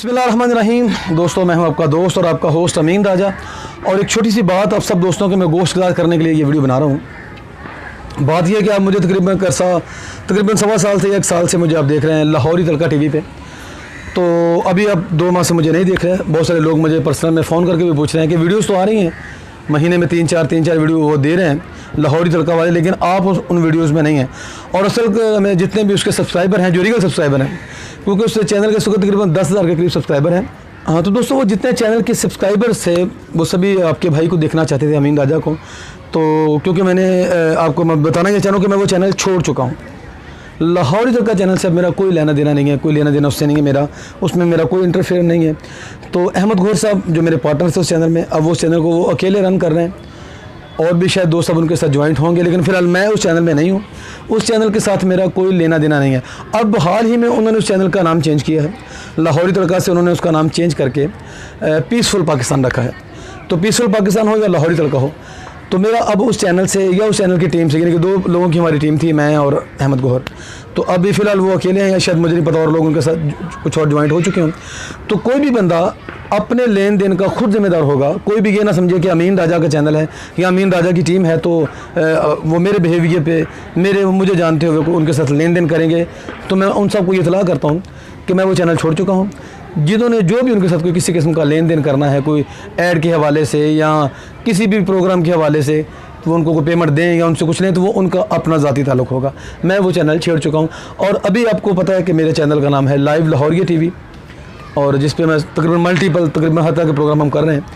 बिस्मिल्लाहिर्रहमानिर्रहीम। दोस्तों, मैं हूं आपका दोस्त और आपका होस्ट अमीन राजा। और एक छोटी सी बात आप सब दोस्तों के मैं गोश्तगार करने के लिए ये वीडियो बना रहा हूं। बात यह है कि आप मुझे तकरीबन सवा साल से 1 साल से मुझे आप देख रहे हैं लाहौरी तड़का टीवी पे। तो अभी आप 2 माह से मुझे नहीं देख रहे हैं। बहुत सारे लोग मुझे पर्सनल में फ़ोन करके भी पूछ रहे हैं कि वीडियोज़ तो आ रही हैं, महीने में 3-4 वीडियो वो दे रहे हैं लाहौरी तड़का वाले, लेकिन आप उन वीडियोस में नहीं हैं। और असल में जितने भी उसके सब्सक्राइबर हैं, जो रीगल सब्सक्राइबर हैं, क्योंकि उस चैनल के तकरीबन 10,000 के करीब सब्सक्राइबर हैं। हाँ, तो दोस्तों वो जितने चैनल के सब्सक्राइबर्स थे वो सभी आपके भाई को देखना चाहते थे, अमीन राजा को। तो क्योंकि मैंने आपको मैं बताना ये चाहूँ कि मैं वो चैनल छोड़ चुका हूँ। लाहौरी तड़का चैनल से अब मेरा कोई लेना देना नहीं है, कोई लेना देना उससे नहीं है मेरा, उसमें मेरा कोई इंटरफेयर नहीं है। तो अहमद गौहर साहब जो मेरे पार्टनर थे उस चैनल में, अब वो चैनल को वो अकेले रन कर रहे हैं और भी शायद दोस्त सब उनके साथ ज्वाइंट होंगे, लेकिन फ़िलहाल मैं उस चैनल में नहीं हूँ। उस चैनल के साथ मेरा कोई लेना देना नहीं है। अब हाल ही में उन्होंने उस चैनल का नाम चेंज किया है, लाहौरी तड़का से उन्होंने उसका नाम चेंज करके पीसफुल पाकिस्तान रखा है। तो पीसफुल पाकिस्तान हो या लाहौरी तड़का हो, तो मेरा अब उस चैनल से या उस चैनल की टीम से, यानी कि 2 लोगों की हमारी टीम थी, मैं और अहमद गौहर। तो अभी फ़िलहाल वो अकेले हैं या शायद मुझे नहीं पता, और लोग उनके साथ कुछ और ज्वाइंट हो चुके हों। तो कोई भी बंदा अपने लेन देन का खुद जिम्मेदार होगा। कोई भी ये ना समझे कि अमीन राजा का चैनल है या अमीन राजा की टीम है तो वो मेरे बिहेवियर पे मुझे जानते हुए उनके साथ लेन देन करेंगे। तो मैं उन सबको ये इतला करता हूँ कि मैं वो चैनल छोड़ चुका हूँ। जिन्होंने जो भी उनके साथ कोई किसी किस्म का लेन देन करना है, कोई ऐड के हवाले से या किसी भी प्रोग्राम के हवाले से, वो उनको कोई पेमेंट दें या उनसे कुछ लें, तो वो उनका अपना ज़ाती ताल्लुक़ होगा। मैं वो चैनल छेड़ चुका हूँ। और अभी आपको पता है कि मेरे चैनल का नाम है लाइव लाहौरिया टीवी, और जिस पे मैं तकरीबन हर तरह के प्रोग्राम हम कर रहे हैं।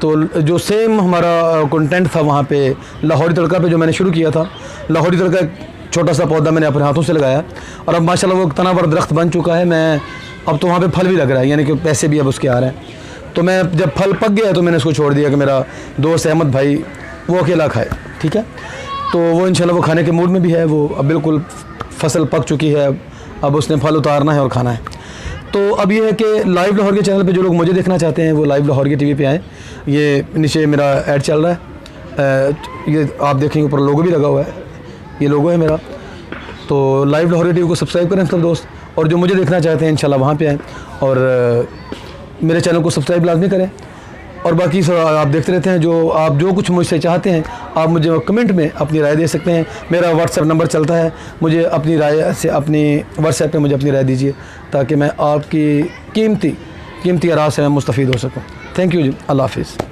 तो जो सेम हमारा कंटेंट था वहाँ पे लाहौरी तड़का पे जो मैंने शुरू किया था, लाहौरी तड़का एक छोटा सा पौधा मैंने अपने हाथों से लगाया और अब माशाल्लाह वो तनावर दरख्त बन चुका है। मैं अब तो वहाँ पे फल भी लग रहा है, यानी कि पैसे भी अब उसके आ रहे हैं। तो मैं जब फल पक गया तो मैंने इसको छोड़ दिया कि मेरा दोस्त अहमद भाई वो अकेला खाए, ठीक है। तो वो इंशाल्लाह वो खाने के मूड में भी है। वो अब बिल्कुल फसल पक चुकी है, अब उसने फल उतारना है और खाना है। तो अब ये है कि लाइव लाहौर के चैनल पे जो लोग मुझे देखना चाहते हैं वो लाइव लाहौर के टीवी पे आएँ। ये नीचे मेरा ऐड चल रहा है, ये आप देखेंगे ऊपर लोगो भी लगा हुआ है, ये लोगो है मेरा। तो लाइव लाहौर टीवी को सब्सक्राइब करें सब दोस्त, और जो मुझे देखना चाहते हैं इंशाल्लाह वहाँ पे आएँ और मेरे चैनल को सब्सक्राइब लाजमी करें। और बाकी सब आप देखते रहते हैं, जो कुछ मुझसे चाहते हैं आप मुझे कमेंट में अपनी राय दे सकते हैं। मेरा व्हाट्सएप नंबर चलता है, मुझे अपनी राय से अपनी व्हाट्सएप पे मुझे अपनी राय दीजिए ताकि मैं आपकी कीमती आराज़ से मैं मुस्तफ़ीद हो सकूँ। थैंक यू जी, अल्लाह हाफ़िज़।